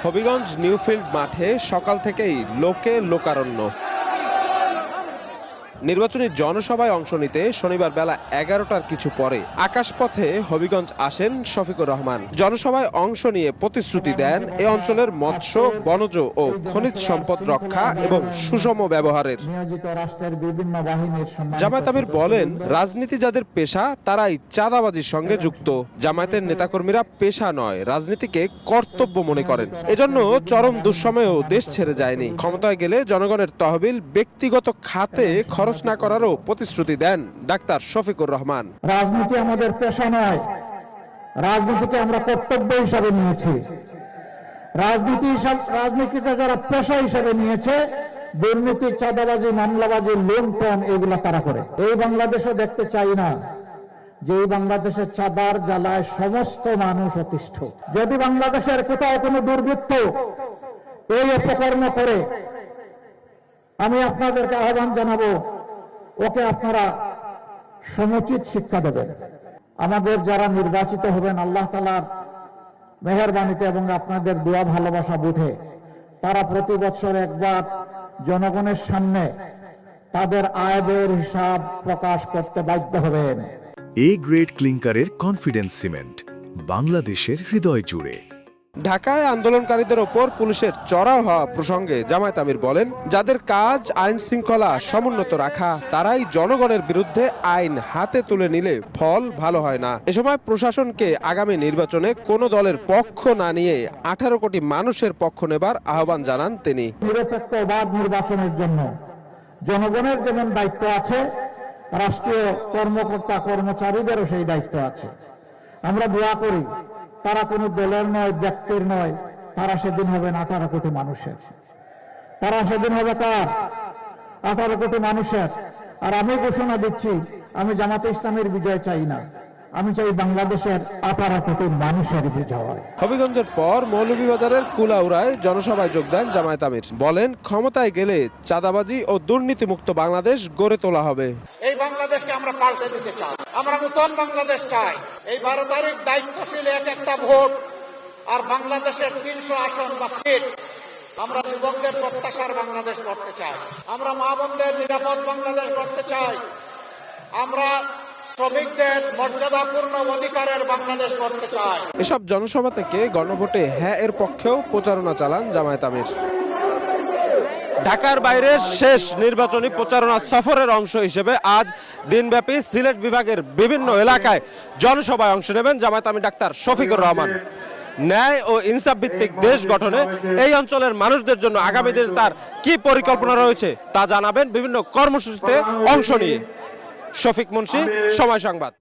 হবিগঞ্জ নিউফিল্ড মাঠে সকাল থেকেই লোকে লোকারণ্য। নির্বাচনী জনসভায় অংশ নিতে শনিবার বেলা 11টার কিছু পরে আকাশপথে হবিগঞ্জ আসেন শফিকুর রহমান। জনসভায় অংশ নিয়ে প্রতিশ্রুতি দেন এ অঞ্চলের মৎস্য, বনজ ও খনিজ সম্পদ রক্ষা এবং সুষম ব্যবহারের। জামায়াত আমির বলেন, রাজনীতি যাদের পেশা তারাই চাঁদাবাজির সঙ্গে যুক্ত। জামায়াতের নেতাকর্মীরা পেশা নয়, রাজনীতিকে কর্তব্য মনে করেন। এজন্য চরম দুঃসময়েও দেশ ছেড়ে যায়নি। ক্ষমতায় গেলে জনগণের তহবিল ব্যক্তিগত খাতে খরচ না করারও প্রতিশ্রুতি দেন ডাক্তার শফিকুর রহমান। রাজনীতি আমাদের পেশা নয়, রাজনীতিকে আমরা কর্তব্য হিসাবে নিয়েছি। রাজনীতিকে যারা পেশা হিসাবে নিয়েছে, দুর্নীতি, চাঁদাবাজি, মামলাবাজি, লুণ্ঠন এগুলা তারা করে। এই বাংলাদেশে দেখতে চাই না যে এই বাংলাদেশের চাঁদার জ্বালায় সমস্ত মানুষ অতিষ্ঠ। যদি বাংলাদেশের কোথাও কোনো দুর্বৃত্ত এই অপকর্ম করে, আমি আপনাদেরকে আহ্বান জানাবো, ওকে আপনারা সমুচিত শিক্ষা দেবেন। আমাদের যারা নির্বাচিত হবেন আল্লাহ তাআলার মেহেরবানিতে এবং আপনাদের দোয়া ভালোবাসা বুঝে, তারা প্রতি বছর একবার জনগণের সামনে তাদের আয় ব্যয়ের হিসাব প্রকাশ করতে বাধ্য হবেন। এ গ্রেড ক্লিংকারের কনফিডেন্স সিমেন্ট, বাংলাদেশের হৃদয় জুড়ে। ঢাকায় আন্দোলনকারীদের ওপর পুলিশের চড়াও হওয়া প্রসঙ্গে জামায়াত আমির বলেন, যাদের কাজ আইন শৃঙ্খলা সমুন্নত রাখা, তারাই জনগণের বিরুদ্ধে আইন হাতে তুলে নিলে ফল ভালো হয় না। এ সময় প্রশাসনকে আগামী নির্বাচনে কোনো দলের পক্ষ না নিয়ে 18 কোটি মানুষের পক্ষ নেবার আহ্বান জানান তিনি। নিরপেক্ষ অবাধ নির্বাচনের জন্য জনগণের যেমন দায়িত্ব আছে, রাষ্ট্রীয় কর্মকর্তা কর্মচারীদেরও সেই দায়িত্ব আছে। আমরা দোয়া করি তারা কোনো দলের নয়, ব্যক্তির নয়, তারা সেদিন হবেন 18 কোটি মানুষের। তারা সেদিন হবে কার? 18 কোটি মানুষের। আর আমি ঘোষণা দিচ্ছি, আমি জামাতে ইসলামের বিজয় চাই না, আমি চাই বাংলাদেশের 18 কোটি মানুষের বিজয়। হবিগঞ্জের পর মৌলভীবাজারের কুলাউড়ায় জনসভায় যোগ দেন জামায়াত আমির। বলেন, ক্ষমতায় গেলে চাঁদাবাজি ও দুর্নীতিমুক্ত বাংলাদেশ গড়ে তোলা হবে। এই বাংলাদেশকে আমরা পাল্টে দিতে চাই, আমরা নতুন বাংলাদেশ চাই। এই 12 তারিখ দায়িত্বশীল এক একটা ভোট আর বাংলাদেশের 300 আসন বা সিট। আমরা যুবকদের প্রত্যাশার বাংলাদেশ করতে চাই, আমরা মা বোনদের নিরাপদ বাংলাদেশ করতে চাই, আমরা শ্রমিকদের মর্যাদাপূর্ণ অধিকারের বাংলাদেশ করতে চাই। এসব জনসভা থেকে গণভোটে হ্যাঁ এর পক্ষেও প্রচারণা চালান জামায়াত আমির। ঢাকার বাইরে শেষ নির্বাচনী প্রচারণা সফরের অংশ হিসেবে আজ দিনব্যাপী সিলেট বিভাগের বিভিন্ন এলাকায় জনসভায় অংশ নেবেন জামায়াত আমির ডাক্তার শফিকুর রহমান। ন্যায় ও ইনসাফ ভিত্তিক দেশ গঠনে এই অঞ্চলের মানুষদের জন্য আগামী দিনে তার কি পরিকল্পনা রয়েছে তা জানাবেন বিভিন্ন কর্মসূচিতে অংশ নিয়ে। শফিক মুন্সি, সময় সংবাদ।